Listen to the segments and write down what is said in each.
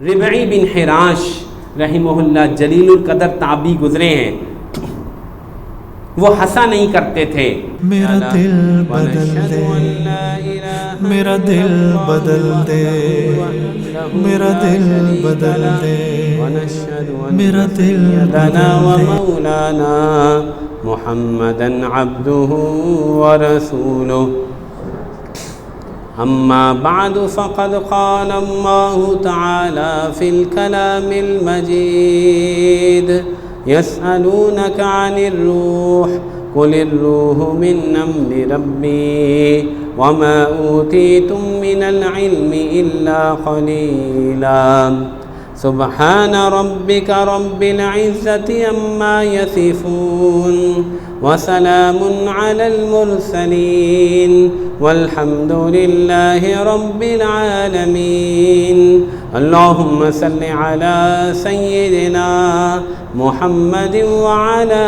ربعی بن حراش رحمہ اللہ جلیل القدر تابعی گزرے ہیں، وہ ہنسا نہیں کرتے تھے۔ میرا دل بدل دے، میرا دل بدل دے، میرا دل بدل دے، میرا دل بدل دے۔ ومولانا محمدا عبده ورسوله اما بعد فقد قال الله تعالى في الكلام المجيد يسألونك عن الروح قل الروح من أمر ربي وما أوتيتم من العلم إلا قليلا سبحان ربك رب العزة عما يصفون وسلام على المرسلين والحمد لله رب العالمين اللهم صل على سيدنا محمد وعلى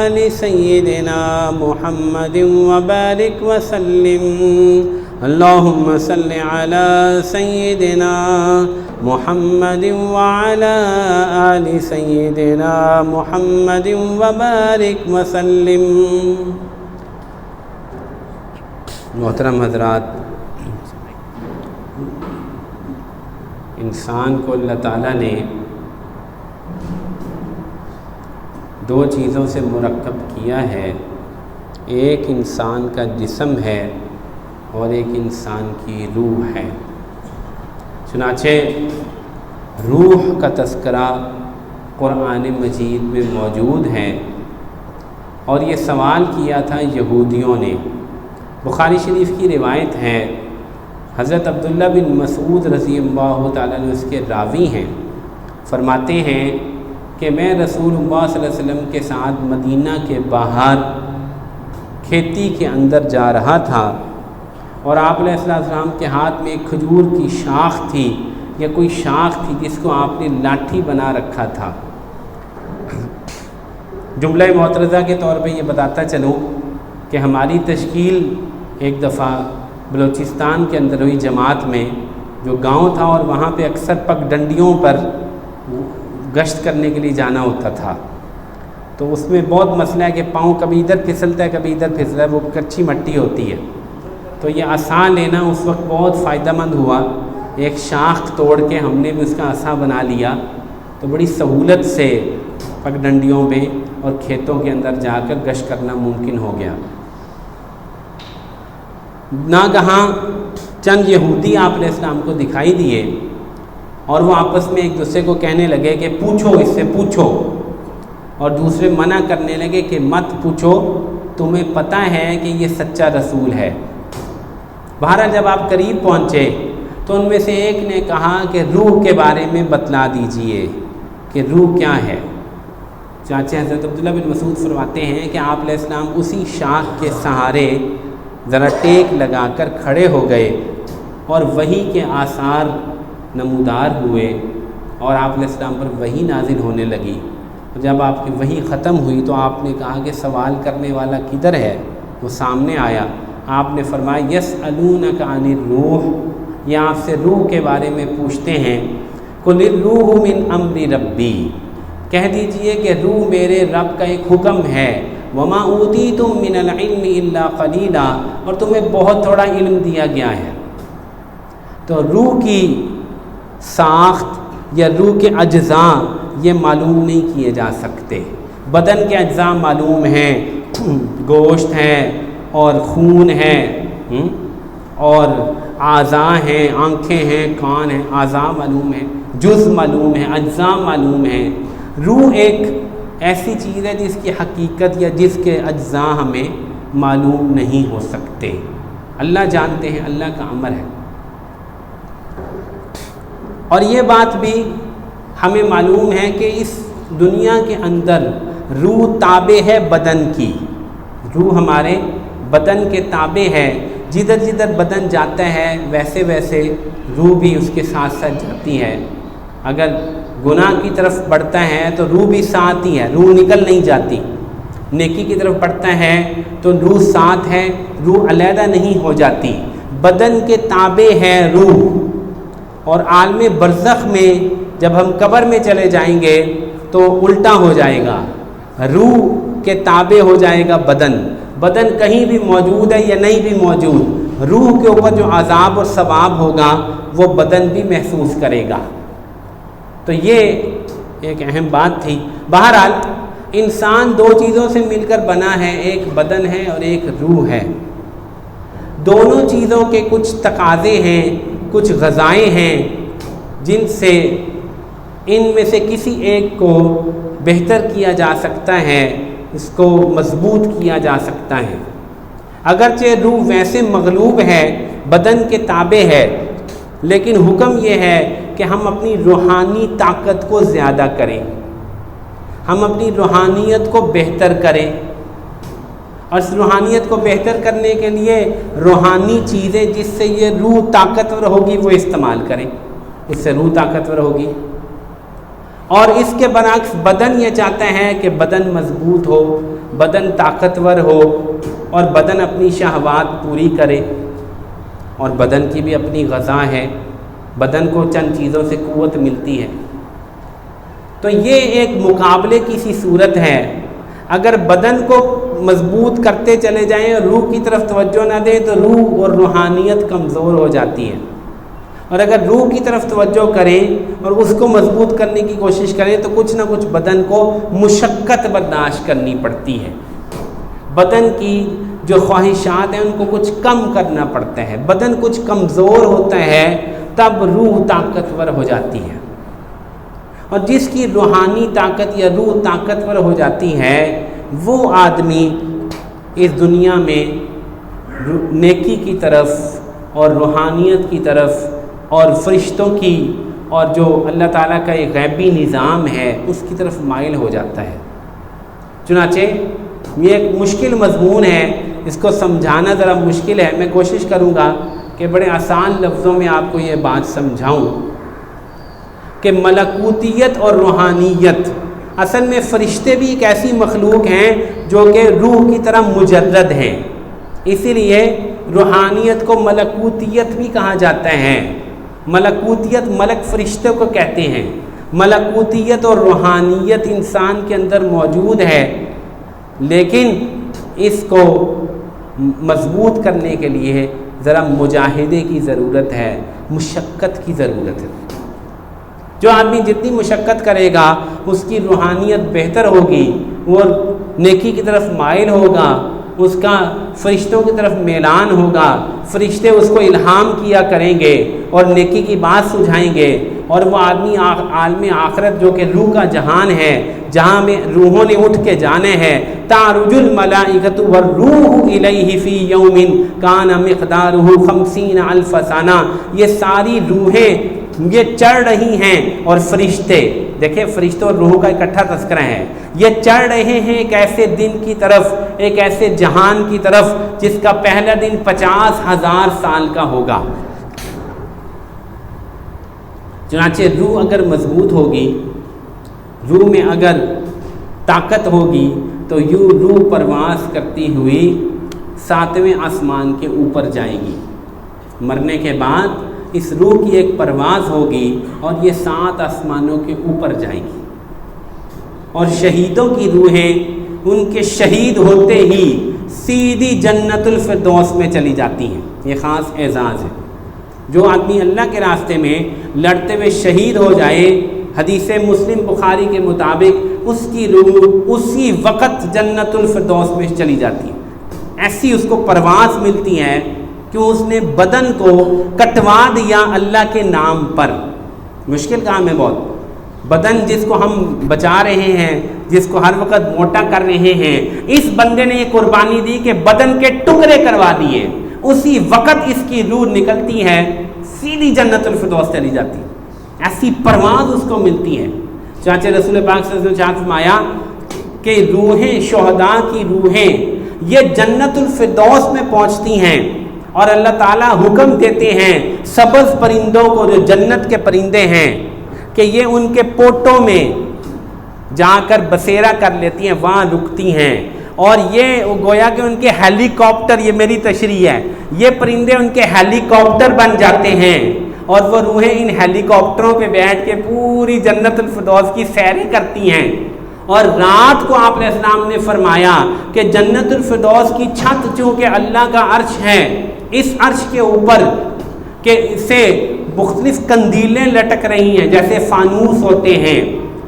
آل سيدنا محمد وبارك وسلم اللهم صل على سيدنا محمد وعلى آل سيدنا محمد وبارك وسلم۔ محترم حضرات، انسان کو اللہ تعالیٰ نے دو چیزوں سے مرکب کیا ہے، ایک انسان کا جسم ہے اور ایک انسان کی روح ہے۔ چنانچہ روح کا تذکرہ قرآن مجید میں موجود ہے، اور یہ سوال کیا تھا یہودیوں نے۔ بخاری شریف کی روایت ہے، حضرت عبداللہ بن مسعود رضی اللہ تعالیٰ عنہ اس کے راوی ہیں، فرماتے ہیں کہ میں رسول اللہ صلی اللہ علیہ وسلم کے ساتھ مدینہ کے باہر کھیتی کے اندر جا رہا تھا، اور آپ علیہ السلام کے ہاتھ میں ایک کھجور کی شاخ تھی یا کوئی شاخ تھی جس کو آپ نے لاٹھی بنا رکھا تھا۔ جملہ معترضہ کے طور پہ یہ بتاتا چلوں کہ ہماری تشکیل ایک دفعہ بلوچستان کے اندر ہوئی جماعت میں، جو گاؤں تھا اور وہاں پہ اکثر پگ ڈنڈیوں پر گشت کرنے کے لیے جانا ہوتا تھا، تو اس میں بہت مسئلہ ہے کہ پاؤں کبھی ادھر پھسلتا ہے کبھی ادھر پھسلتا ہے، وہ کچی مٹی ہوتی ہے، تو یہ عصا لینا اس وقت بہت فائدہ مند ہوا۔ ایک شاخ توڑ کے ہم نے بھی اس کا عصا بنا لیا، تو بڑی سہولت سے پگ ڈنڈیوں پہ اور کھیتوں کے اندر جا کر گشت کرنا ممکن ہو گیا۔ ناگہاں چند یہودی آپ علیہ السلام کو دکھائی دیے، اور وہ آپس میں ایک دوسرے کو کہنے لگے کہ پوچھو، اس سے پوچھو، اور دوسرے منع کرنے لگے کہ مت پوچھو، تمہیں پتہ ہے کہ یہ سچا رسول ہے۔ بہرحال جب آپ قریب پہنچے تو ان میں سے ایک نے کہا کہ روح کے بارے میں بتلا دیجئے کہ روح کیا ہے۔ چانچہ حضرت عبداللہ بن مسعود فرماتے ہیں کہ آپ علیہ السلام اسی شاخ کے سہارے ذرا ٹیک لگا کر کھڑے ہو گئے، اور وحی کے آثار نمودار ہوئے، اور آپ علیہ السلام پر وحی نازل ہونے لگی۔ جب آپ کی وحی ختم ہوئی تو آپ نے کہا کہ سوال کرنے والا کدھر ہے؟ وہ سامنے آیا، آپ نے فرمایا یسألونک عن الروح، یہ آپ سے روح کے بارے میں پوچھتے ہیں، قل الروح من امر ربی، کہہ دیجئے کہ روح میرے رب کا ایک حکم ہے، وما اوتیتم من العلم الا قلیلا، اور تمہیں بہت تھوڑا علم دیا گیا ہے۔ تو روح کی ساخت یا روح کے اجزاء یہ معلوم نہیں کیے جا سکتے۔ بدن کے اجزاء معلوم ہیں، گوشت ہے اور خون ہے، اور اعضاء ہیں، آنکھیں ہیں، کان ہیں، اعضاء معلوم ہیں، جز معلوم ہے، اجزاء معلوم ہیں۔ روح ایک ایسی چیز ہے جس کی حقیقت یا جس کے اجزاء ہمیں معلوم نہیں ہو سکتے، اللہ جانتے ہیں، اللہ کا امر ہے۔ اور یہ بات بھی ہمیں معلوم ہے کہ اس دنیا کے اندر روح تابع ہے بدن کی، روح ہمارے بدن کے تابع ہے، جدھر جدھر بدن جاتا ہے ویسے ویسے روح بھی اس کے ساتھ ساتھ جاتی ہے۔ اگر گناہ کی طرف بڑھتا ہے تو روح بھی ساتھ ہی ہے، روح نکل نہیں جاتی۔ نیکی کی طرف بڑھتا ہے تو روح ساتھ ہے، روح علیحدہ نہیں ہو جاتی۔ بدن کے تابع ہے روح، اور عالم برزخ میں جب ہم قبر میں چلے جائیں گے تو الٹا ہو جائے گا، روح کے تابع ہو جائے گا بدن کہیں بھی موجود ہے یا نہیں بھی موجود، روح کے اوپر جو عذاب اور ثواب ہوگا وہ بدن بھی محسوس کرے گا۔ تو یہ ایک اہم بات تھی۔ بہرحال انسان دو چیزوں سے مل کر بنا ہے، ایک بدن ہے اور ایک روح ہے۔ دونوں چیزوں کے کچھ تقاضے ہیں، کچھ غذائیں ہیں جن سے ان میں سے کسی ایک کو بہتر کیا جا سکتا ہے، اس کو مضبوط کیا جا سکتا ہے۔ اگرچہ روح ویسے مغلوب ہے، بدن کے تابع ہے، لیکن حکم یہ ہے کہ ہم اپنی روحانی طاقت کو زیادہ کریں، ہم اپنی روحانیت کو بہتر کریں، اور اس روحانیت کو بہتر کرنے کے لیے روحانی چیزیں جس سے یہ روح طاقتور ہوگی وہ استعمال کریں، اس سے روح طاقتور ہوگی۔ اور اس کے برعکس بدن یہ چاہتا ہے کہ بدن مضبوط ہو، بدن طاقتور ہو، اور بدن اپنی شہوات پوری کرے، اور بدن کی بھی اپنی غذا ہے، بدن کو چند چیزوں سے قوت ملتی ہے۔ تو یہ ایک مقابلے کی سی صورت ہے۔ اگر بدن کو مضبوط کرتے چلے جائیں اور روح کی طرف توجہ نہ دیں تو روح اور روحانیت کمزور ہو جاتی ہے، اور اگر روح کی طرف توجہ کریں اور اس کو مضبوط کرنے کی کوشش کریں تو کچھ نہ کچھ بدن کو مشقت برداشت کرنی پڑتی ہے، بدن کی جو خواہشات ہیں ان کو کچھ کم کرنا پڑتا ہے، بدن کچھ کمزور ہوتا ہے تب روح طاقتور ہو جاتی ہے۔ اور جس کی روحانی طاقت یا روح طاقتور ہو جاتی ہے وہ آدمی اس دنیا میں نیکی کی طرف اور روحانیت کی طرف اور فرشتوں کی اور جو اللہ تعالیٰ کا ایک غیبی نظام ہے اس کی طرف مائل ہو جاتا ہے۔ چنانچہ یہ ایک مشکل مضمون ہے، اس کو سمجھانا ذرا مشکل ہے، میں کوشش کروں گا کہ بڑے آسان لفظوں میں آپ کو یہ بات سمجھاؤں کہ ملکوتیت اور روحانیت، اصل میں فرشتے بھی ایک ایسی مخلوق ہیں جو کہ روح کی طرح مجرد ہیں، اسی لیے روحانیت کو ملکوتیت بھی کہا جاتا ہے۔ ملکوتیت ملک فرشتوں کو کہتے ہیں، ملکوتیت اور روحانیت انسان کے اندر موجود ہے، لیکن اس کو مضبوط کرنے کے لیے ذرا مجاہدے کی ضرورت ہے، مشقت کی ضرورت ہے۔ جو آدمی جتنی مشقت کرے گا اس کی روحانیت بہتر ہوگی، وہ نیکی کی طرف مائل ہوگا، اس کا فرشتوں کی طرف میلان ہوگا، فرشتے اس کو الہام کیا کریں گے اور نیکی کی بات سجھائیں گے، اور وہ آدمی عالم آخرت جو کہ روح کا جہان ہے، جہاں میں روحوں نے اٹھ کے جانے ہیں، تعرج الملائکۃ والروح الیہ فی یوم کان مقدارہ 50,000 سنہ، یہ ساری روحیں یہ چڑھ رہی ہیں، اور فرشتے، دیکھیں فرشتوں اور روحوں کا اکٹھا تذکرہ ہے، یہ چڑھ رہے ہیں ایک ایسے دن کی طرف، ایک ایسے جہان کی طرف جس کا پہلا دن 50,000 سال کا ہوگا۔ چنانچہ روح اگر مضبوط ہوگی، روح میں اگر طاقت ہوگی تو یوں روح پرواز کرتی ہوئی 7ویں آسمان کے اوپر جائے گی۔ مرنے کے بعد اس روح کی ایک پرواز ہوگی اور یہ 7 آسمانوں کے اوپر جائے گی، اور شہیدوں کی روحیں ان کے شہید ہوتے ہی سیدھی جنت الفردوس میں چلی جاتی ہیں۔ یہ خاص اعزاز ہے۔ جو آدمی اللہ کے راستے میں لڑتے ہوئے شہید ہو جائے، حدیث مسلم بخاری کے مطابق اس کی روح اسی وقت جنت الفردوس میں چلی جاتی ہے۔ ایسی اس کو پرواز ملتی ہے کہ اس نے بدن کو کٹوا دیا اللہ کے نام پر۔ مشکل کام ہے بہت، بدن جس کو ہم بچا رہے ہیں، جس کو ہر وقت موٹا کر رہے ہیں، اس بندے نے یہ قربانی دی کہ بدن کے ٹکڑے کروا دیے، اسی وقت اس کی روح نکلتی ہے، سیدھی جنت الفردوس چلی جاتی ہے۔ ایسی پرواز اس کو ملتی ہے۔ چنانچہ رسول پاک صلی اللہ علیہ وسلم نے فرمایا کہ روحیں، شہداء کی روحیں یہ جنت الفردوس میں پہنچتی ہیں، اور اللہ تعالیٰ حکم دیتے ہیں سبز پرندوں کو، جو جنت کے پرندے ہیں، کہ یہ ان کے پوٹوں میں جا کر بسیرا کر لیتی ہیں، وہاں رکتی ہیں، اور یہ گویا کہ ان کے ہیلی کاپٹر، یہ میری تشریح ہے، یہ پرندے ان کے ہیلی کاپٹر بن جاتے ہیں، اور وہ روحیں ان ہیلی کاپٹروں پہ بیٹھ کے پوری جنت الفردوس کی سیریں کرتی ہیں. اور رات کو آپ علیہ السلام نے فرمایا کہ جنت الفردوس کی چھت چونکہ اللہ کا عرش ہے، اس عرش کے اوپر کہ سے مختلف قندیلیں لٹک رہی ہیں جیسے فانوس ہوتے ہیں،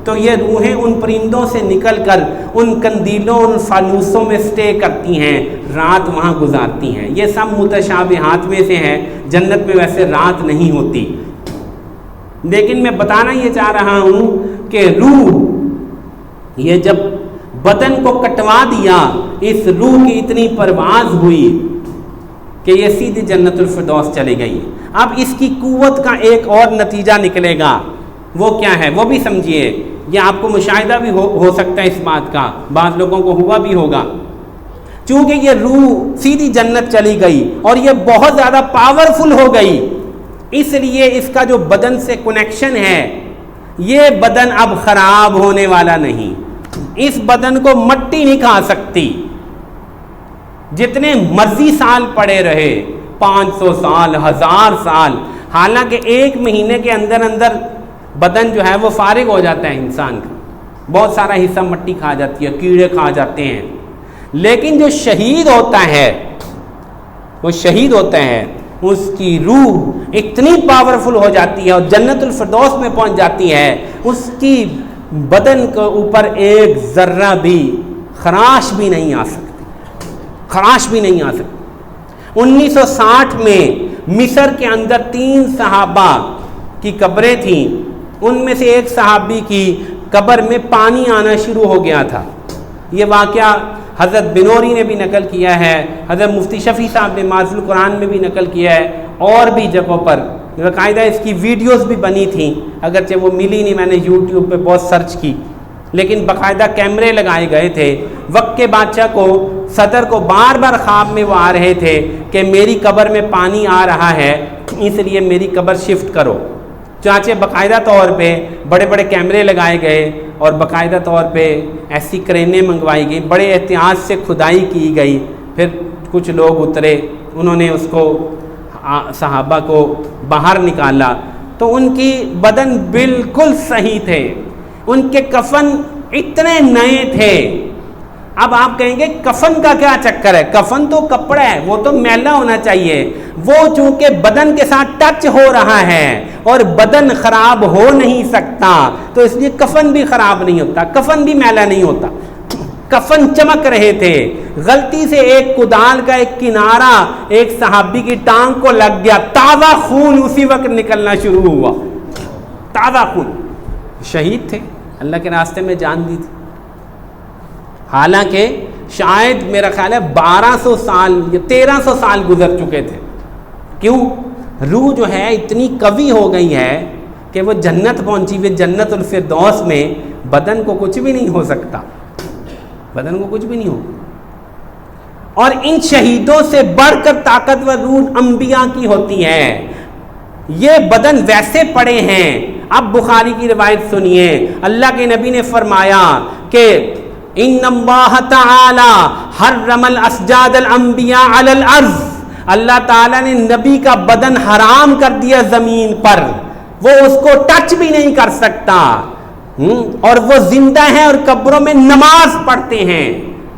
تو یہ روحیں ان پرندوں سے نکل کر ان قندیلوں ان فانوسوں میں سٹے کرتی ہیں، رات وہاں گزارتی ہیں. یہ سب متشابہات میں سے ہے. جنت میں ویسے رات نہیں ہوتی. لیکن میں بتانا یہ چاہ رہا ہوں کہ روح یہ جب بدن کو کٹوا دیا، اس روح کی اتنی پرواز ہوئی کہ یہ سیدھی جنت الفردوس چلی گئی. اب اس کی قوت کا ایک اور نتیجہ نکلے گا، وہ کیا ہے وہ بھی سمجھیے. یہ آپ کو مشاہدہ بھی ہو سکتا ہے اس بات کا، بعض لوگوں کو ہوا بھی ہوگا. چونکہ یہ روح سیدھی جنت چلی گئی اور یہ بہت زیادہ پاورفل ہو گئی، اس لیے اس کا جو بدن سے کنیکشن ہے، یہ بدن اب خراب ہونے والا نہیں. اس بدن کو مٹی نہیں کھا سکتی. جتنے مرضی سال پڑے رہے، 500 سال، 1000 سال، حالانکہ ایک مہینے کے اندر اندر بدن جو ہے وہ فارغ ہو جاتا ہے انسان کا. بہت سارا حصہ مٹی کھا جاتی ہے، کیڑے کھا جاتے ہیں. لیکن جو شہید ہوتا ہے، وہ شہید ہوتا ہے، اس کی روح اتنی پاورفل ہو جاتی ہے اور جنت الفردوس میں پہنچ جاتی ہے، اس کی بدن کے اوپر ایک ذرہ بھی خراش بھی نہیں آ سکتی، خراش بھی نہیں آ سکتی. 1960 میں مصر کے اندر 3 صحابہ کی قبریں تھیں. ان میں سے ایک صحابی کی قبر میں پانی آنا شروع ہو گیا تھا. یہ واقعہ حضرت بنوری نے بھی نقل کیا ہے، حضرت مفتی شفیع صاحب نے معرض القرآن میں بھی نقل کیا ہے، اور بھی جگہوں پر باقاعدہ اس کی ویڈیوز بھی بنی تھیں. اگرچہ وہ ملی نہیں، میں نے یوٹیوب پہ بہت سرچ کی، لیکن باقاعدہ کیمرے لگائے گئے تھے. وقت کے بادشاہ کو، صدر کو بار بار خواب میں وہ آ رہے تھے کہ میری قبر میں پانی آ رہا ہے، اس لیے میری قبر شفٹ کرو. چانچہ باقاعدہ طور پہ بڑے بڑے کیمرے لگائے گئے اور باقاعدہ طور پہ ایسی کرینیں منگوائی گئی، بڑے احتیاط سے کھدائی کی گئی. پھر کچھ لوگ اترے، انہوں نے اس کو صحابہ کو باہر نکالا تو ان کی بدن بالکل صحیح تھے، ان کے کفن اتنے نئے تھے. اب آپ کہیں گے کفن کا کیا چکر ہے؟ کفن تو کپڑا ہے، وہ تو میلا ہونا چاہیے. وہ چونکہ بدن کے ساتھ ٹچ ہو رہا ہے اور بدن خراب ہو نہیں سکتا، تو اس لیے کفن بھی خراب نہیں ہوتا، کفن بھی میلا نہیں ہوتا. کفن چمک رہے تھے. غلطی سے ایک کدال کا ایک کنارہ ایک صحابی کی ٹانگ کو لگ گیا، تازہ خون اسی وقت نکلنا شروع ہوا، تازہ خون. شہید تھے، اللہ کے راستے میں جان دی تھی. حالانکہ شاید میرا خیال ہے 1200 سال یا 1300 سال گزر چکے تھے. کیوں؟ روح جو ہے اتنی قوی ہو گئی ہے کہ وہ جنت پہنچی ہوئی، جنت الفردوس میں بدن کو کچھ بھی نہیں ہو سکتا، بدن کو کچھ بھی نہیں ہو. اور ان شہیدوں سے بڑھ کر طاقتور روح انبیاء کی ہوتی ہے. یہ بدن ویسے پڑے ہیں. اب بخاری کی روایت سنیے، اللہ کے نبی نے فرمایا کہ ان اللہ تعالی حرم الاسجاد الانبیاء علی الارض. اللہ تعالیٰ نے نبی کا بدن حرام کر دیا زمین پر، وہ اس کو ٹچ بھی نہیں کر سکتا. اور وہ زندہ ہیں اور قبروں میں نماز پڑھتے ہیں.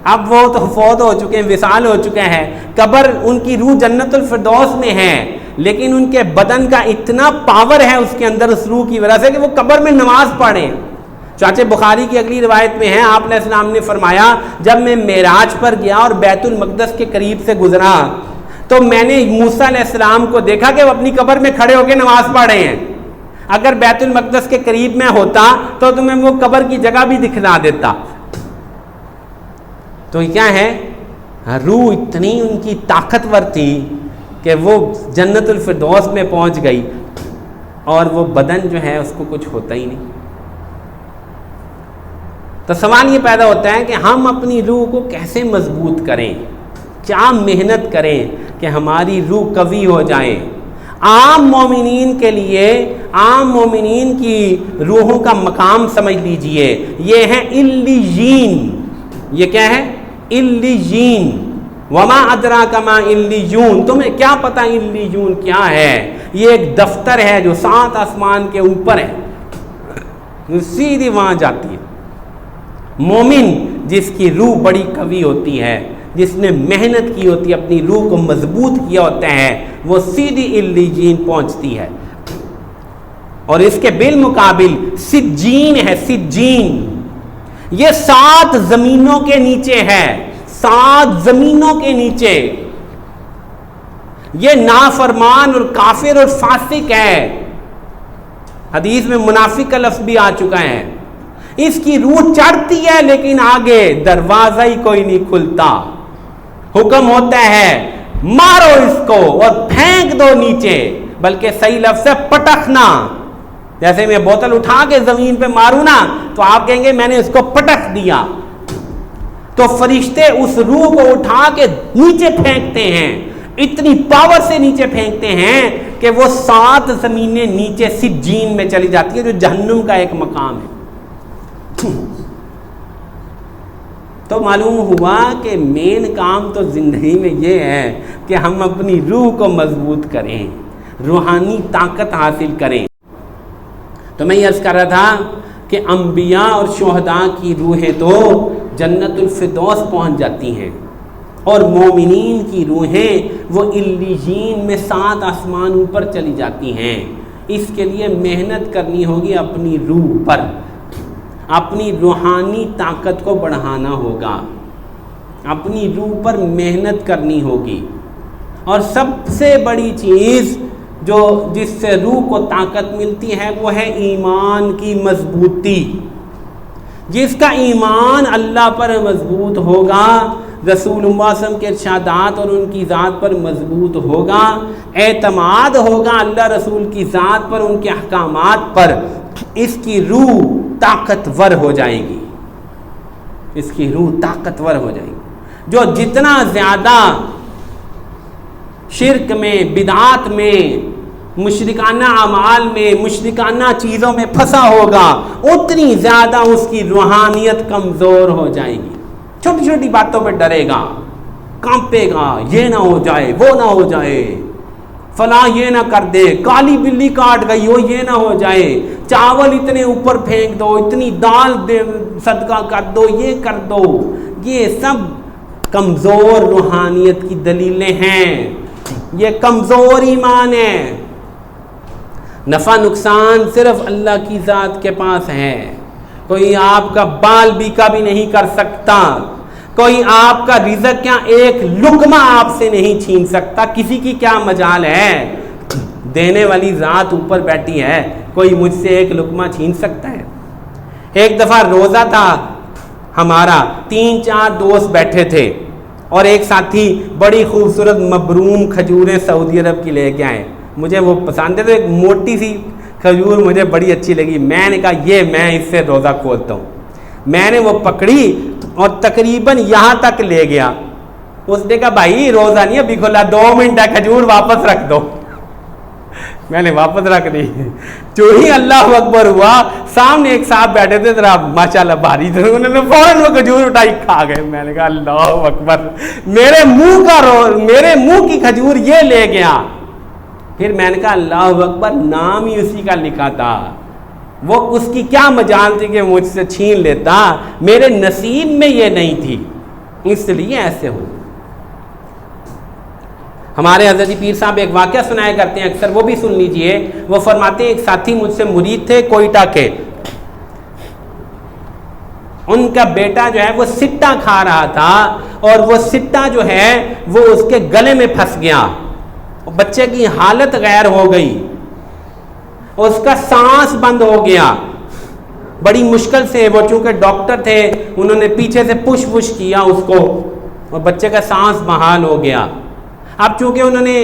اب وہ تو فوت ہو چکے ہیں، وصال ہو چکے ہیں، قبر ان کی روح جنت الفردوس میں ہے، لیکن ان کے بدن کا اتنا پاور ہے اس کے اندر اس روح کی وجہ سے کہ وہ قبر میں نماز پڑھیں. چاچہ بخاری کی اگلی روایت میں ہے، آپ علیہ السلام نے فرمایا جب میں معراج پر گیا اور بیت المقدس کے قریب سے گزرا تو میں نے موسیٰ علیہ السلام کو دیکھا کہ وہ اپنی قبر میں کھڑے ہو کے نماز پڑھ رہے ہیں. اگر بیت المقدس کے قریب میں ہوتا تو تمہیں وہ قبر کی جگہ بھی دکھلا دیتا. تو کیا ہے، روح اتنی ان کی طاقتور تھی کہ وہ جنت الفردوس میں پہنچ گئی اور وہ بدن جو ہے اس کو کچھ ہوتا ہی نہیں. تو سوال یہ پیدا ہوتا ہے کہ ہم اپنی روح کو کیسے مضبوط کریں، کیا محنت کریں کہ ہماری روح قوی ہو جائے. عام مومنین کے لیے، عام مومنین کی روحوں کا مقام سمجھ لیجئے، یہ ہے علیین. یہ کیا ہے؟ علیین. وما ادراک ما علیون. تمہیں کیا پتہ علیون کیا ہے؟ یہ ایک دفتر ہے جو 7 آسمان کے اوپر ہے، سیدھی وہاں جاتی ہے۔ مومن جس کی روح بڑی قوی ہوتی ہے، جس نے محنت کی ہوتی ہے، اپنی روح کو مضبوط کیا ہوتا ہے، وہ سیدھی علیین پہنچتی ہے۔ اور اس کے بالمقابل سجین ہے، سجین یہ 7 زمینوں کے نیچے ہے، 7 زمینوں کے نیچے، یہ نافرمان اور کافر اور فاسق ہے۔ حدیث میں منافق کا لفظ بھی آ چکا ہے۔ اس کی روح چڑھتی ہے لیکن آگے دروازہ ہی کوئی نہیں کھلتا، حکم ہوتا ہے مارو اس کو اور پھینک دو نیچے، بلکہ صحیح لفظ ہے پٹکنا۔ جیسے میں بوتل اٹھا کے زمین پہ ماروں نا تو آپ کہیں گے میں نے اس کو پٹک دیا، تو فرشتے اس روح کو اٹھا کے نیچے پھینکتے ہیں، اتنی پاور سے نیچے پھینکتے ہیں کہ وہ 7 زمینیں نیچے سجین میں چلی جاتی ہے، جو جہنم کا ایک مقام ہے۔ تو معلوم ہوا کہ مین کام تو زندگی میں یہ ہے کہ ہم اپنی روح کو مضبوط کریں، روحانی طاقت حاصل کریں۔ تو میں یہ عرض کر رہا تھا کہ انبیاء اور شہداء کی روحیں تو جنت الفردوس پہنچ جاتی ہیں، اور مومنین کی روحیں وہ علیین میں 7 آسمان اوپر چلی جاتی ہیں۔ اس کے لیے محنت کرنی ہوگی اپنی روح پر، اپنی روحانی طاقت کو بڑھانا ہوگا، اپنی روح پر محنت کرنی ہوگی۔ اور سب سے بڑی چیز جو جس سے روح کو طاقت ملتی ہے وہ ہے ایمان کی مضبوطی۔ جس کا ایمان اللہ پر مضبوط ہوگا، رسول اللہ صلی اللہ علیہ وسلم کے ارشادات اور ان کی ذات پر مضبوط ہوگا، اعتماد ہوگا اللہ رسول کی ذات پر، ان کے احکامات پر، اس کی روح طاقتور ہو جائے گی، اس کی روح طاقتور ہو جائے گی۔ جو جتنا زیادہ شرک میں، بدعات میں، مشرکانہ اعمال میں، مشرکانہ چیزوں میں پھنسا ہوگا، اتنی زیادہ اس کی روحانیت کمزور ہو جائے گی۔ چھوٹی چھوٹی باتوں پہ ڈرے گا، کانپے گا، یہ نہ ہو جائے، وہ نہ ہو جائے، فلاں یہ نہ کر دے، کالی بلی کاٹ گئی ہو، یہ نہ ہو جائے، چاول اتنے اوپر پھینک دو، اتنی دال دے صدقہ کر دو، یہ کر دو۔ یہ سب کمزور روحانیت کی دلیلیں ہیں، یہ کمزور ایمان ہے۔ نفع نقصان صرف اللہ کی ذات کے پاس ہے، کوئی آپ کا بال بیکا بھی نہیں کر سکتا، کوئی آپ کا رزق کیا ایک لقمہ آپ سے نہیں چھین سکتا۔ کسی کی کیا مجال ہے، دینے والی ذات اوپر بیٹھی ہے، کوئی مجھ سے ایک لقمہ چھین سکتا ہے؟ ایک دفعہ روزہ تھا ہمارا، 3-4 دوست بیٹھے تھے، اور ایک ساتھی بڑی خوبصورت مبروم کھجوریں سعودی عرب کی لے کے آئے، مجھے وہ پسند ہے، تو ایک موٹی سی کھجور مجھے بڑی اچھی لگی، میں نے کہا یہ میں اس سے روزہ کھولتا ہوں۔ میں نے وہ پکڑی اور تقریباً یہاں تک لے گیا، اس نے کہا بھائی روزہ نہیں ابھی کھولا، 2 منٹ ہے، کھجور واپس رکھ دو۔ میں نے واپس رکھ دی۔ جو ہی اللہ اکبر ہوا، سامنے ایک صاحب بیٹھے تھے ذرا ماشاءاللہ بھاری تھے، انہوں نے فوراً وہ کھجور اٹھائی کھا گئے۔ میں نے کہا اللہ اکبر، میرے منہ کی کھجور یہ لے گیا۔ پھر میں نے کہا اللہ اکبر، نام ہی اسی کا لکھا تھا، وہ اس کی کیا مجال تھی کہ مجھ سے چھین لیتا، میرے نصیب میں یہ نہیں تھی، اس لیے ایسے ہو۔ ہمارے حضرت پیر صاحب ایک واقعہ سنایا کرتے ہیں اکثر، وہ بھی سن لیجئے۔ وہ فرماتے ہیں ایک ساتھی مجھ سے مرید تھے کوئٹہ کے، ان کا بیٹا جو ہے وہ سٹا کھا رہا تھا، اور وہ سٹا جو ہے وہ اس کے گلے میں پھنس گیا، بچے کی حالت غیر ہو گئی، اس کا سانس بند ہو گیا بڑی مشکل سے۔ وہ چونکہ ڈاکٹر تھے، انہوں نے پیچھے سے پش پش کیا اس کو، اور بچے کا سانس بحال ہو گیا۔ اب چونکہ انہوں نے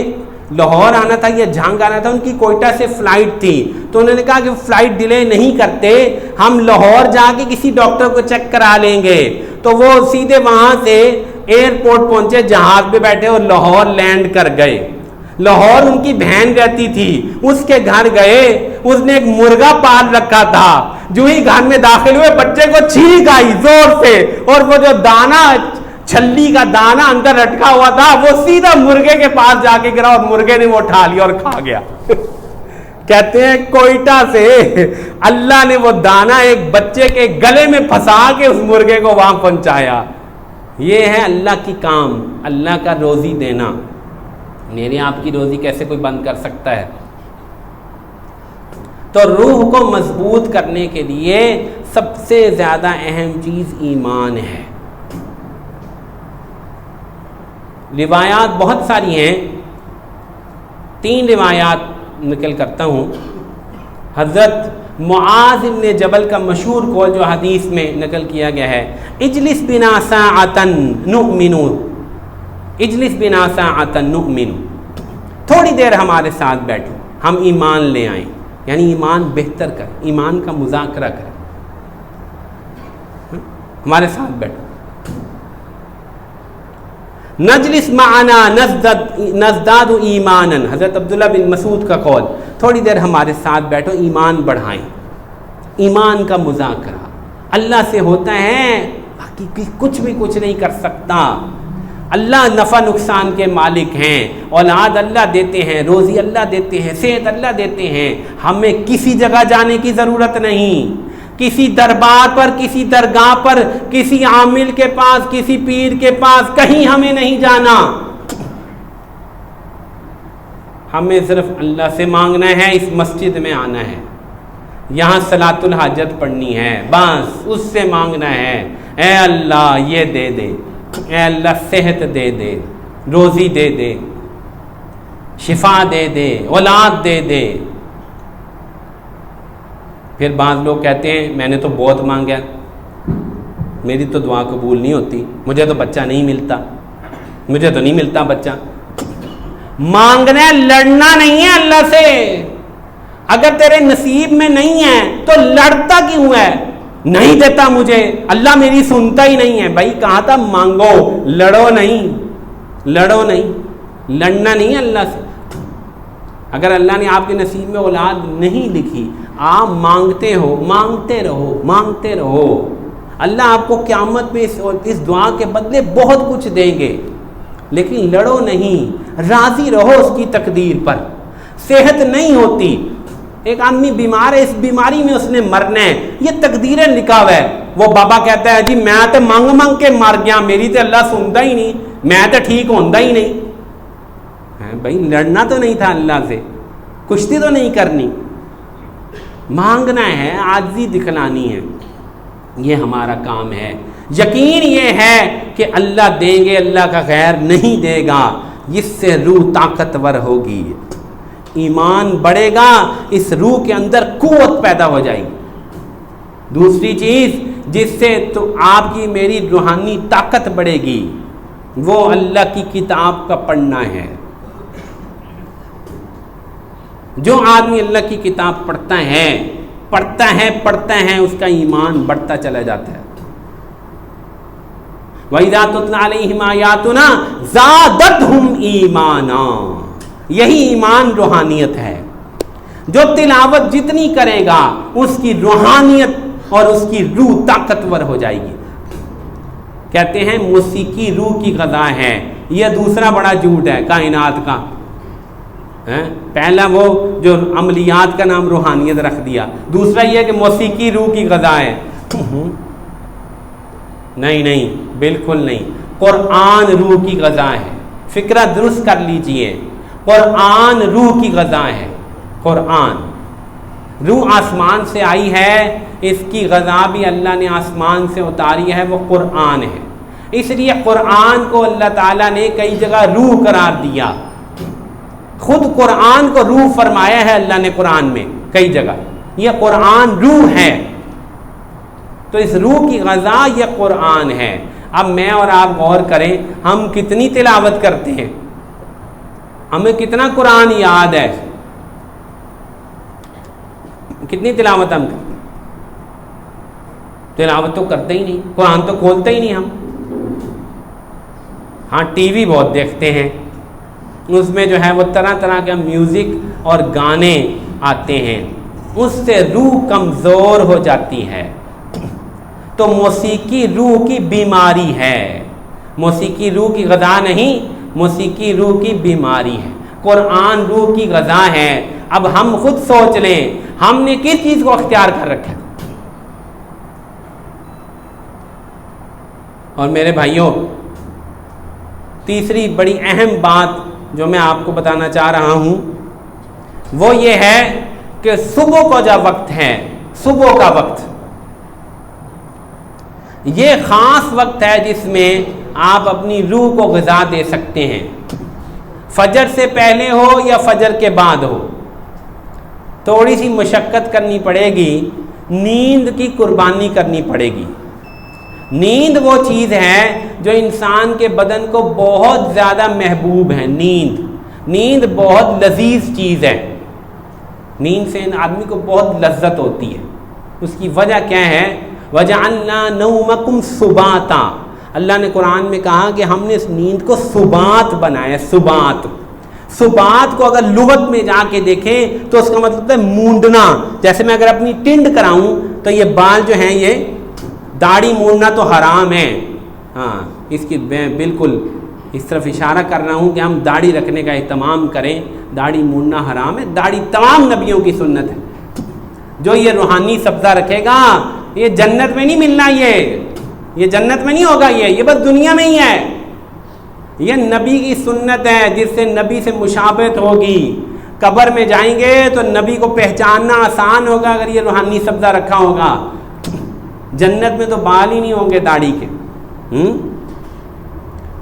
لاہور آنا تھا یا جھانگ آنا تھا، ان کی کوئٹہ سے فلائٹ تھی، تو انہوں نے کہا کہ فلائٹ ڈیلے نہیں کرتے، ہم لاہور جا کے کسی ڈاکٹر کو چیک کرا لیں گے۔ تو وہ سیدھے وہاں سے ایئرپورٹ پہنچے، جہاز پہ بیٹھے اور لاہور لینڈ کر گئے۔ لاہور ان کی بہن رہتی تھی، اس کے گھر گئے، اس نے ایک مرغا پال رکھا تھا، جو ہی گھر میں داخل ہوئے بچے کو چھینک آئی زور سے، اور وہ جو دانا، چھلی کا دانا اندر لٹکا ہوا تھا، وہ سیدھا مرغے کے پاس جا کے گرا، اور مرغے نے وہ اٹھا لیا اور کھا گیا۔ کہتے ہیں کوئٹہ سے اللہ نے وہ دانہ ایک بچے کے گلے میں پھنسا کے اس مرغے کو وہاں پہنچایا. یہ ہے اللہ کی کام, اللہ کا روزی دینا. میری آپ کی روزی کیسے کوئی بند کر سکتا ہے؟ تو روح کو مضبوط کرنے کے لیے سب سے زیادہ اہم چیز ایمان ہے. روایات بہت ساری ہیں, 3 روایات نقل کرتا ہوں. حضرت معاذ بن جبل کا مشہور قول جو حدیث میں نقل کیا گیا ہے, اجلس بنا ساعتن نؤمن, اجلس بنا ساعتن نؤمن, تھوڑی دیر ہمارے ساتھ بیٹھو, ہم ایمان لے آئیں. یعنی ایمان بہتر کر, ایمان کا مذاکرہ کر, ہمارے ساتھ بیٹھو. نجلس معنا نزداد ایمانا, حضرت عبداللہ بن مسعود کا قول, تھوڑی دیر ہمارے ساتھ بیٹھو, ایمان بڑھائیں. ایمان کا مذاکرہ اللہ سے ہوتا ہے, باقی کچھ بھی کچھ نہیں کر سکتا. اللہ نفع نقصان کے مالک ہیں, اولاد اللہ دیتے ہیں, روزی اللہ دیتے ہیں, صحت اللہ دیتے ہیں. ہمیں کسی جگہ جانے کی ضرورت نہیں, کسی دربار پر, کسی درگاہ پر, کسی عامل کے پاس, کسی پیر کے پاس, کہیں ہمیں نہیں جانا. ہمیں صرف اللہ سے مانگنا ہے, اس مسجد میں آنا ہے, یہاں صلاۃ الحاجت پڑھنی ہے, بس اس سے مانگنا ہے. اے اللہ یہ دے دے, اے اللہ صحت دے دے, روزی دے دے, شفا دے دے, اولاد دے دے. پھر بعض لوگ کہتے ہیں میں نے تو بہت مانگا, میری تو دعا قبول نہیں ہوتی, مجھے تو بچہ نہیں ملتا, مجھے تو نہیں ملتا بچہ. مانگنا ہے, لڑنا نہیں ہے اللہ سے. اگر تیرے نصیب میں نہیں ہے تو لڑتا کیوں ہے؟ نہیں دیتا مجھے, اللہ میری سنتا ہی نہیں ہے. بھائی کہا تھا مانگو, لڑو نہیں, لڑو نہیں, لڑنا نہیں ہے اللہ سے. اگر اللہ نے آپ کے نصیب میں اولاد نہیں لکھی, آپ مانگتے ہو, مانگتے رہو, مانگتے رہو. اللہ آپ کو قیامت میں اس دعا کے بدلے بہت کچھ دیں گے. لیکن لڑو نہیں, راضی رہو اس کی تقدیر پر. صحت نہیں ہوتی, ایک آدمی بیمار ہے, اس بیماری میں اس نے مرنا ہے, یہ تقدیریں لکھا ہوا ہے. وہ بابا کہتا ہے جی میں تو مانگ مانگ کے مر گیا, میری تو اللہ سنتا ہی نہیں, میں تو ٹھیک ہوتا ہی نہیں. بھائی لڑنا تو نہیں تھا اللہ سے, کشتی تو نہیں کرنی, مانگنا ہے, عاجزی دکھلانی ہے. یہ ہمارا کام ہے. یقین یہ ہے کہ اللہ دیں گے, اللہ کا غیر نہیں دے گا. جس سے روح طاقتور ہوگی, ایمان بڑھے گا, اس روح کے اندر قوت پیدا ہو جائے گی. دوسری چیز جس سے تو آپ کی میری روحانی طاقت بڑھے گی, وہ اللہ کی کتاب کا پڑھنا ہے. جو آدمی اللہ کی کتاب پڑھتا ہے پڑھتا ہے پڑھتا ہے, اس کا ایمان بڑھتا چلا جاتا ہے. وَإِذَا تُتْلَىٰ عَلَيْهِمْ آيَاتُنَا زَادَتْهُمْ ایمانا. یہی ایمان روحانیت ہے. جو تلاوت جتنی کرے گا اس کی روحانیت اور اس کی روح طاقتور ہو جائے گی. کہتے ہیں موسیقی روح کی غذا ہے. یہ دوسرا بڑا جھوٹ ہے کائنات کا. پہلا وہ جو عملیات کا نام روحانیت رکھ دیا, دوسرا یہ کہ موسیقی روح کی غذا ہے. نہیں نہیں, بالکل نہیں. قرآن روح کی غذا ہے. فکرہ درست کر لیجئے, قرآن روح کی غذا ہے. قرآن روح آسمان سے آئی ہے, اس کی غذا بھی اللہ نے آسمان سے اتاری ہے, وہ قرآن ہے. اس لیے قرآن کو اللہ تعالیٰ نے کئی جگہ روح قرار دیا. خود قرآن کو روح فرمایا ہے اللہ نے قرآن میں کئی جگہ. یہ قرآن روح ہے, تو اس روح کی غذا یہ قرآن ہے. اب میں اور آپ غور کریں, ہم کتنی تلاوت کرتے ہیں, ہمیں کتنا قرآن یاد ہے, کتنی تلاوت ہم کرتے ہیں؟ تلاوت تو کرتے ہی نہیں, قرآن تو کھولتے ہی نہیں ہم. ہاں ٹی وی بہت دیکھتے ہیں, اس میں جو ہے وہ طرح طرح کے میوزک اور گانے آتے ہیں, اس سے روح کمزور ہو جاتی ہے. تو موسیقی روح کی بیماری ہے, موسیقی روح کی غذا نہیں, موسیقی روح کی بیماری ہے. قرآن روح کی غذا ہے. اب ہم خود سوچ لیں ہم نے کس چیز کو اختیار کر رکھا ہے. اور میرے بھائیوں، تیسری بڑی اہم بات جو میں آپ کو بتانا چاہ رہا ہوں وہ یہ ہے کہ صبح کا جو وقت ہے، صبح کا وقت، یہ خاص وقت ہے جس میں آپ اپنی روح کو غذا دے سکتے ہیں. فجر سے پہلے ہو یا فجر کے بعد ہو، تھوڑی سی مشقت کرنی پڑے گی، نیند کی قربانی کرنی پڑے گی. نیند وہ چیز ہے جو انسان کے بدن کو بہت زیادہ محبوب ہے. نیند بہت لذیذ چیز ہے. نیند سے آدمی کو بہت لذت ہوتی ہے. اس کی وجہ کیا ہے؟ وَجَعَلْنَا نَوْمَكُمْ سُبَاتًا. اللہ نے قرآن میں کہا کہ ہم نے اس نیند کو سبات بنایا. سبات کو اگر لغت میں جا کے دیکھیں تو اس کا مطلب ہے مونڈنا. جیسے میں اگر اپنی ٹنڈ کراؤں تو یہ بال جو ہیں، یہ داڑھی مونڈنا تو حرام ہے. ہاں، اس کی میں بالکل اس طرف اشارہ کر رہا ہوں کہ ہم داڑھی رکھنے کا اہتمام کریں. داڑھی مونڈنا حرام ہے. داڑھی تمام نبیوں کی سنت ہے. جو یہ روحانی سبزہ رکھے گا یہ جنت میں نہیں ملنا. یہ جنت میں نہیں ہوگا. یہ بس دنیا میں ہی ہے. یہ نبی کی سنت ہے جس سے نبی سے مشابہت ہوگی. قبر میں جائیں گے تو نبی کو پہچاننا آسان ہوگا اگر یہ روحانی سبزہ رکھا ہوگا. جنت میں تو بال ہی نہیں ہوں گے داڑھی کے.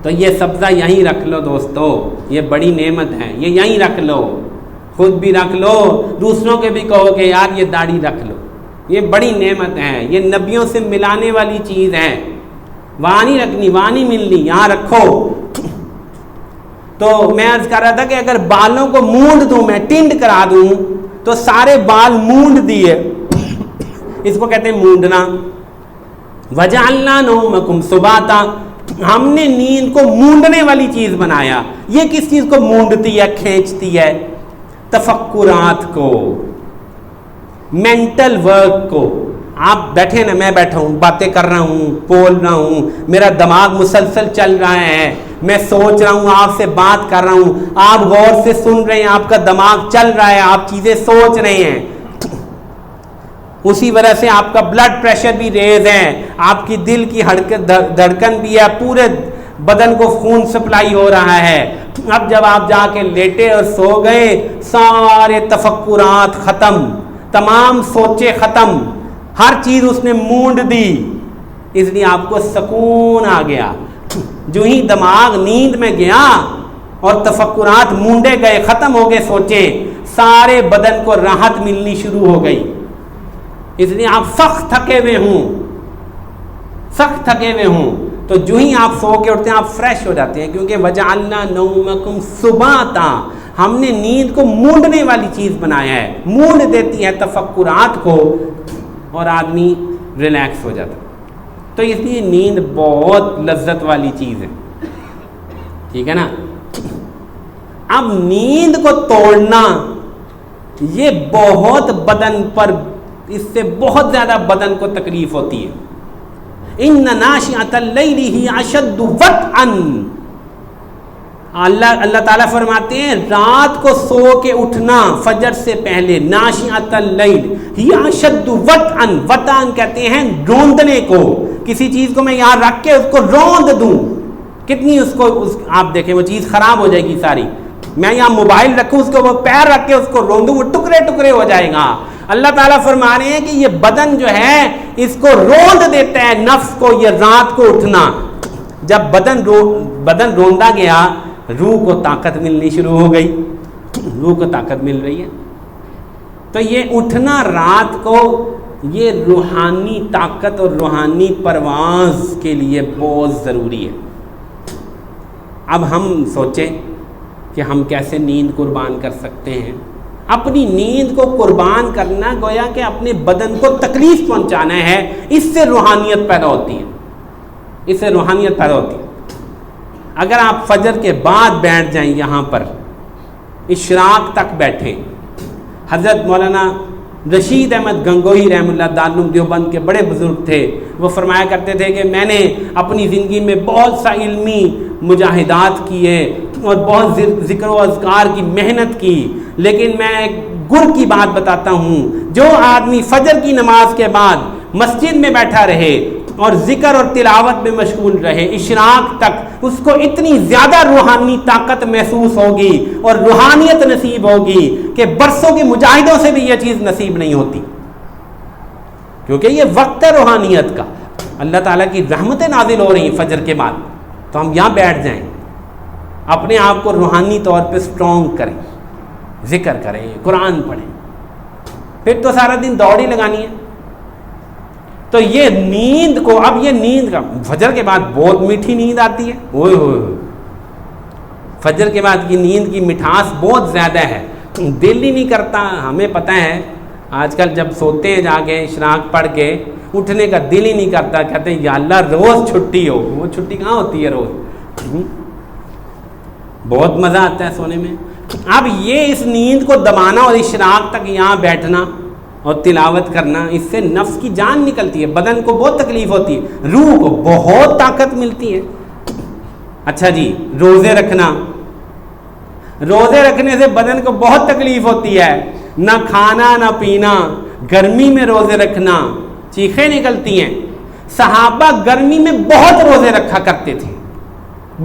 تو یہ سبزہ یہیں رکھ لو دوستو. یہ بڑی نعمت ہے. یہ یہیں رکھ لو. خود بھی رکھ لو، دوسروں کے بھی کہو کہ یار یہ داڑھی رکھ لو. یہ بڑی نعمت ہے. یہ نبیوں سے ملانے والی چیز ہے. وہاں نہیں رکھنی، وہاں نہیں ملنی، یہاں رکھو. تو میں عرض کر رہا تھا کہ اگر بالوں کو مونڈ دوں، میں ٹنڈ کرا دوں تو سارے بال مونڈ دیے. اس کو کہتے ہیں مونڈنا. وَجَعَلْنَا نَوْمَكُمْ سُبَاتًا. ہم نے نیند کو مونڈنے والی چیز بنایا. یہ کس چیز کو مونڈتی ہے، کھینچتی ہے؟ تفکرات کو، مینٹل ورک کو. آپ بیٹھے نا، میں بیٹھا ہوں، باتیں کر رہا ہوں، بول رہا ہوں، میرا دماغ مسلسل چل رہا ہے، میں سوچ رہا ہوں، آپ سے بات کر رہا ہوں، آپ غور سے سن رہے ہیں، آپ کا دماغ چل رہا ہے، آپ چیزیں سوچ رہے ہیں. اسی وجہ سے آپ کا بلڈ پریشر بھی ریز ہے، آپ کی دل کی دھڑکن بھی ہے، پورے بدن کو خون سپلائی ہو رہا ہے. اب جب آپ جا کے لیٹے اور سو گئے، سارے تفکرات ختم، تمام سوچیں ختم، ہر چیز اس نے مونڈ دی. اس لیے آپ کو سکون آ گیا. جو ہی دماغ نیند میں گیا اور تفکرات مونڈے گئے، ختم ہو گئے سوچیں، سارے بدن کو راحت ملنی شروع ہو گئی. اس لیے آپ سخت تھکے ہوئے ہوں تو جو ہی آپ سو کے اٹھتے ہیں آپ فریش ہو جاتے ہیں، کیونکہ وَجَعَلْنَا نَوْمَكُمْ سُبَاتًا. ہم نے نیند کو مونڈنے والی چیز بنایا ہے. مونڈ دیتی ہے تفکرات کو اور آدمی ریلیکس ہو جاتا. تو اس لیے نیند بہت لذت والی چیز ہے. ٹھیک ہے نا. اب نیند کو توڑنا یہ بہت بدن پر، اس سے بہت زیادہ بدن کو تکلیف ہوتی ہے. اِنَّ نَاشِئَةَ اللَّيْلِ هِيَ أَشَدُّ وَطْئًا. اللہ تعالیٰ فرماتے ہیں رات کو سو کے اٹھنا فجر سے پہلے، ناشئۃ اللیل ہی اشد وطئن. وطئن کہتے ہیں روندنے کو. کسی چیز کو میں یہاں رکھ کے اس کو روند دوں، کتنی اس کو آپ دیکھیں وہ چیز خراب ہو جائے گی ساری. میں یہاں موبائل رکھوں، اس کو وہ پیر رکھ کے اس کو روندوں، وہ ٹکڑے ٹکڑے ہو جائے گا. اللہ تعالیٰ فرما رہے ہیں کہ یہ بدن جو ہے اس کو روند دیتا ہے نفس کو. یہ رات کو اٹھنا، جب بدن روندا گیا روح کو طاقت ملنی شروع ہو گئی. روح کو طاقت مل رہی ہے. تو یہ اٹھنا رات کو یہ روحانی طاقت اور روحانی پرواز کے لیے بہت ضروری ہے. اب ہم سوچیں کہ ہم کیسے نیند قربان کر سکتے ہیں. اپنی نیند کو قربان کرنا گویا کہ اپنے بدن کو تکلیف پہنچانا ہے. اس سے روحانیت پیدا ہوتی ہے. اگر آپ فجر کے بعد بیٹھ جائیں یہاں پر اشراق تک بیٹھیں. حضرت مولانا رشید احمد گنگوہی رحمہ اللہ دارالعلوم دیوبند کے بڑے بزرگ تھے. وہ فرمایا کرتے تھے کہ میں نے اپنی زندگی میں بہت سا علمی مجاہدات کیے اور بہت ذکر و اذکار کی محنت کی، لیکن میں ایک گر کی بات بتاتا ہوں، جو آدمی فجر کی نماز کے بعد مسجد میں بیٹھا رہے اور ذکر اور تلاوت میں مشغول رہے اشراق تک، اس کو اتنی زیادہ روحانی طاقت محسوس ہوگی اور روحانیت نصیب ہوگی کہ برسوں کے مجاہدوں سے بھی یہ چیز نصیب نہیں ہوتی، کیونکہ یہ وقت ہے روحانیت کا۔ اللہ تعالیٰ کی رحمتیں نازل ہو رہی ہیں فجر کے بعد، تو ہم یہاں بیٹھ جائیں، اپنے آپ کو روحانی طور پہ سٹرونگ کریں، ذکر کریں، قرآن پڑھیں، پھر تو سارا دن دوڑ ہی لگانی ہے۔ تو یہ نیند کو، اب یہ نیند کا، فجر کے بعد بہت میٹھی نیند آتی ہے، اوئے ہوئے، فجر کے بعد کی نیند کی مٹھاس بہت زیادہ ہے، دل ہی نہیں کرتا۔ ہمیں پتہ ہے آج کل جب سوتے ہیں جا کے اشراق پڑھ کے، اٹھنے کا دل ہی نہیں کرتا، کہتے ہیں یا اللہ روز چھٹی ہو۔ وہ چھٹی کہاں ہوتی ہے روز؟ بہت مزہ آتا ہے سونے میں۔ اب یہ اس نیند کو دبانا اور اشراق تک یہاں بیٹھنا اور تلاوت کرنا، اس سے نفس کی جان نکلتی ہے، بدن کو بہت تکلیف ہوتی ہے، روح کو بہت طاقت ملتی ہے۔ اچھا جی، روزے رکھنا، روزے رکھنے سے بدن کو بہت تکلیف ہوتی ہے، نہ کھانا نہ پینا، گرمی میں روزے رکھنا، چیخیں نکلتی ہیں۔ صحابہ گرمی میں بہت روزے رکھا کرتے تھے،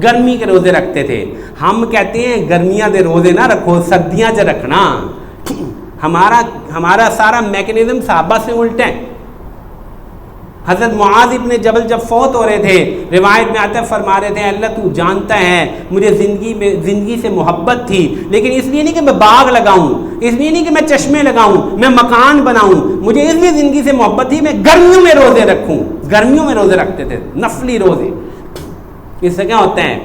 گرمی کے روزے رکھتے تھے۔ ہم کہتے ہیں گرمیاں دے روزے نہ رکھو، سردیاں سے رکھنا۔ ہمارا سارا میکنزم صحابہ سے الٹا ہے۔ حضرت معاذ ابن جبل جب فوت ہو رہے تھے، روایت میں آتا ہے، فرما رہے تھے اللہ تو جانتا ہے مجھے زندگی سے محبت تھی، لیکن اس لیے نہیں کہ میں باغ لگاؤں، اس لیے نہیں کہ میں چشمے لگاؤں، میں مکان بناؤں، مجھے اس لیے زندگی سے محبت تھی میں گرمیوں میں روزے رکھوں۔ گرمیوں میں روزے رکھتے تھے، نفلی روزے۔ اس سے کیا ہوتا ہے؟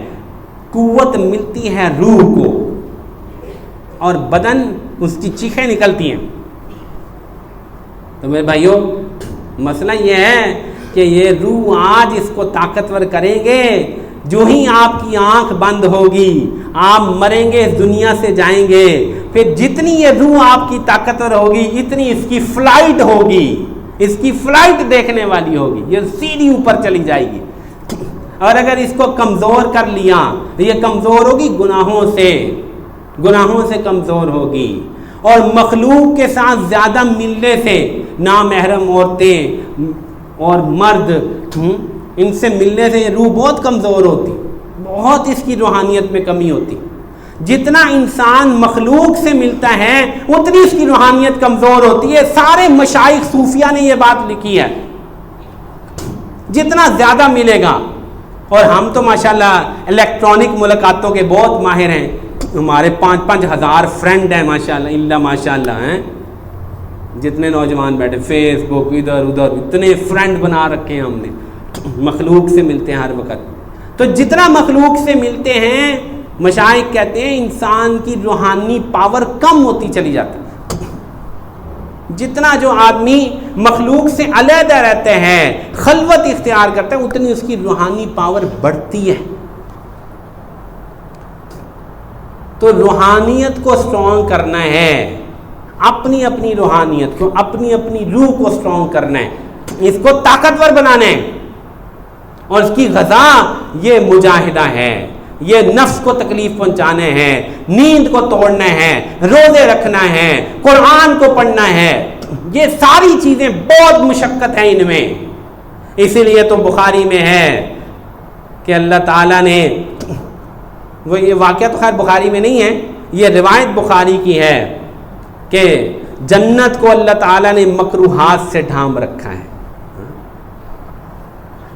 قوت ملتی ہے روح کو اور بدن اس کی چیخیں نکلتی ہیں۔ تو میرے بھائیوں، مسئلہ یہ ہے کہ یہ روح آج اس کو طاقتور کریں گے، جو ہی آپ کی آنکھ بند ہوگی آپ مریں گے، اس دنیا سے جائیں گے، پھر جتنی یہ روح آپ کی طاقتور ہوگی اتنی اس کی فلائٹ ہوگی، اس کی فلائٹ دیکھنے والی ہوگی، یہ سیدھی اوپر چلی جائے گی۔ اور اگر اس کو کمزور کر لیا تو یہ کمزور ہوگی گناہوں سے کمزور ہوگی، اور مخلوق کے ساتھ زیادہ ملنے سے، نامحرم عورتیں اور مرد، ان سے ملنے سے یہ روح بہت کمزور ہوتی، بہت اس کی روحانیت میں کمی ہوتی۔ جتنا انسان مخلوق سے ملتا ہے اتنی اس کی روحانیت کمزور ہوتی ہے۔ سارے مشائخ صوفیہ نے یہ بات لکھی ہے، جتنا زیادہ ملے گا۔ اور ہم تو ماشاءاللہ الیکٹرانک ملاقاتوں کے بہت ماہر ہیں، ہمارے 5,000 فرینڈ ہیں ماشاءاللہ، اللہ ماشاءاللہ ہیں، جتنے نوجوان بیٹھے فیس بک ادھر ادھر، اتنے فرینڈ بنا رکھے ہیں ہم نے، مخلوق سے ملتے ہیں ہر وقت۔ تو جتنا مخلوق سے ملتے ہیں، مشائخ کہتے ہیں انسان کی روحانی پاور کم ہوتی چلی جاتی۔ جتنا جو آدمی مخلوق سے علیحدہ رہتے ہیں، خلوت اختیار کرتے ہیں، اتنی اس کی روحانی پاور بڑھتی ہے۔ تو روحانیت کو سٹرونگ کرنا ہے، اپنی اپنی روحانیت کو، اپنی اپنی روح کو سٹرونگ کرنا ہے، اس کو طاقتور بنانا ہے، اور اس کی غذا یہ مجاہدہ ہے، یہ نفس کو تکلیف پہنچانا ہے، نیند کو توڑنا ہے، روزے رکھنا ہے، قرآن کو پڑھنا ہے۔ یہ ساری چیزیں بہت مشقت ہے ان میں۔ اسی لیے تو بخاری میں ہے کہ اللہ تعالیٰ نے، وہ یہ واقعہ تو خیر بخاری میں نہیں ہے، یہ روایت بخاری کی ہے کہ جنت کو اللہ تعالیٰ نے مکروہات سے ڈھانپ رکھا ہے۔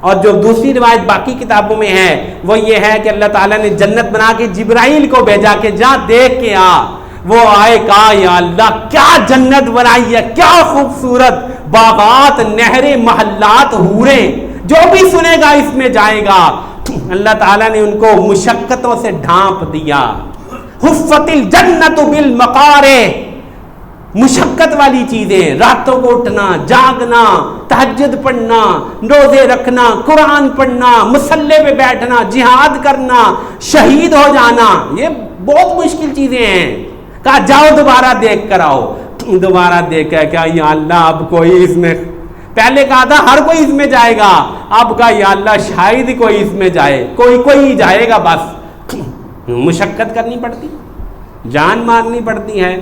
اور جو دوسری روایت باقی کتابوں میں ہے وہ یہ ہے کہ اللہ تعالیٰ نے جنت بنا کے جبرائیل کو بھیجا کہ جا دیکھ کے آ۔ وہ آئے، کہا یا اللہ کیا جنت بنائی ہے، کیا خوبصورت باغات، نہریں، محلات، حوریں، جو بھی سنے گا اس میں جائے گا۔ اللہ تعالیٰ نے ان کو مشقتوں سے ڈھانپ دیا۔ حفت الجنت بالمقارہ، مشقت والی چیزیں، راتوں کو اٹھنا، جاگنا، تہجد پڑھنا، روزے رکھنا، قرآن پڑھنا، مصلی پہ بیٹھنا، جہاد کرنا، شہید ہو جانا، یہ بہت مشکل چیزیں ہیں۔ کہا جاؤ دوبارہ دیکھ کر آؤ۔ دوبارہ دیکھا کہ یا اللہ اب کوئی اس میں، پہلے کہا تھا ہر کوئی اس میں جائے گا، اب کہا یا اللہ شاید ہی کوئی اس میں جائے، کوئی جائے گا بس۔ مشقت کرنی پڑتی، جان مارنی پڑتی ہے.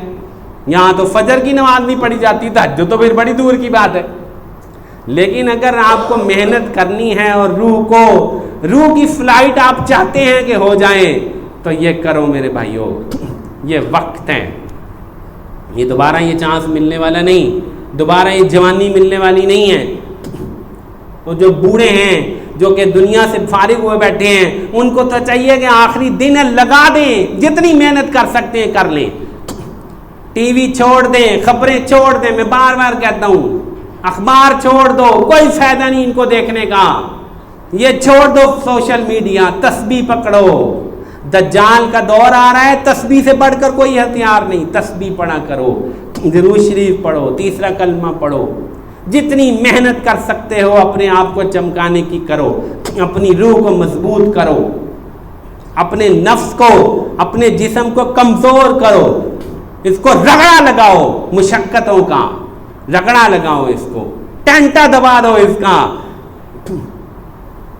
یہاں تو فجر کی نماز نہیں پڑھی جاتی، تہجد تو پھر بڑی دور کی بات ہے. لیکن اگر آپ کو محنت کرنی ہے اور روح کی فلائٹ آپ چاہتے ہیں کہ ہو جائیں تو یہ کرو میرے بھائیوں. یہ وقت ہے، یہ دوبارہ یہ چانس ملنے والا نہیں، دوبارہ یہ جوانی ملنے والی نہیں ہے. وہ جو بوڑھے ہیں جو کہ دنیا سے فارغ ہوئے بیٹھے ہیں ان کو تو چاہیے کہ آخری دن لگا دیں، جتنی محنت کر سکتے ہیں کر لیں. ٹی وی چھوڑ دیں، خبریں چھوڑ دیں. میں بار بار کہتا ہوں اخبار چھوڑ دو، کوئی فائدہ نہیں ان کو دیکھنے کا. یہ چھوڑ دو سوشل میڈیا، تسبیح پکڑو. دجال کا دور آ رہا ہے، تسبیح سے بڑھ کر کوئی ہتھیار نہیں. تسبیح پڑھا کرو، درود شریف پڑھو، تیسرا کلمہ پڑھو. جتنی محنت کر سکتے ہو اپنے آپ کو چمکانے کی کرو، اپنی روح کو مضبوط کرو، اپنے نفس کو، اپنے جسم کو کمزور کرو. اس کو رگڑا لگاؤ، مشقتوں کا رگڑا لگاؤ، اس کو ٹینٹا دبا دو اس کا،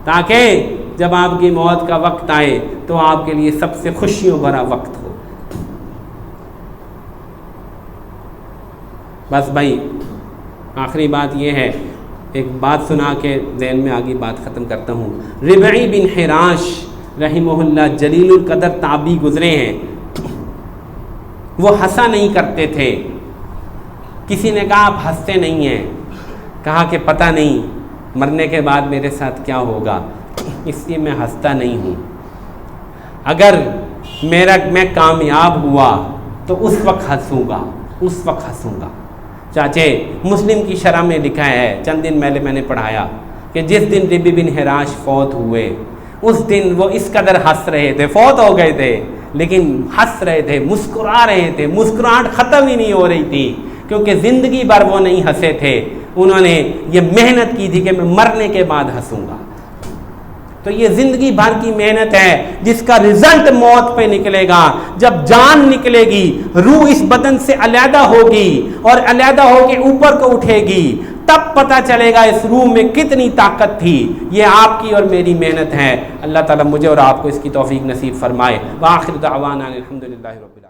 تاکہ جب آپ کی موت کا وقت آئے تو آپ کے لیے سب سے خوشیوں بھرا وقت ہو. بس بھائی آخری بات یہ ہے، ایک بات سنا کے ذہن میں آگے بات ختم کرتا ہوں. ربعی بن حراش رحمہ اللہ جلیل القدر تابعی گزرے ہیں. وہ ہنسا نہیں کرتے تھے. کسی نے کہا آپ ہنستے نہیں ہیں، کہا کہ پتہ نہیں مرنے کے بعد میرے ساتھ کیا ہوگا، اس لیے میں ہنستا نہیں ہوں. اگر میں کامیاب ہوا تو اس وقت ہنسوں گا، اس وقت ہنسوں گا. چاچے مسلم کی شرح میں لکھا ہے، چند دن پہلے میں نے پڑھایا کہ جس دن ربی بن حراش فوت ہوئے اس دن وہ اس قدر ہنس رہے تھے، فوت ہو گئے تھے لیکن ہنس رہے تھے، مسکرا رہے تھے. مسکراہٹ ختم ہی نہیں ہو رہی تھی کیونکہ زندگی بھر وہ نہیں ہنسے تھے. انہوں نے یہ محنت کی تھی کہ میں مرنے کے بعد ہنسوں گا. تو یہ زندگی بھر کی محنت ہے جس کا رزلٹ موت پہ نکلے گا. جب جان نکلے گی، روح اس بدن سے علیحدہ ہوگی اور علیحدہ ہو کے اوپر کو اٹھے گی، تب پتہ چلے گا اس روح میں کتنی طاقت تھی. یہ آپ کی اور میری محنت ہے. اللہ تعالیٰ مجھے اور آپ کو اس کی توفیق نصیب فرمائے. وآخر دعوانا الحمدللہ رب العالمین.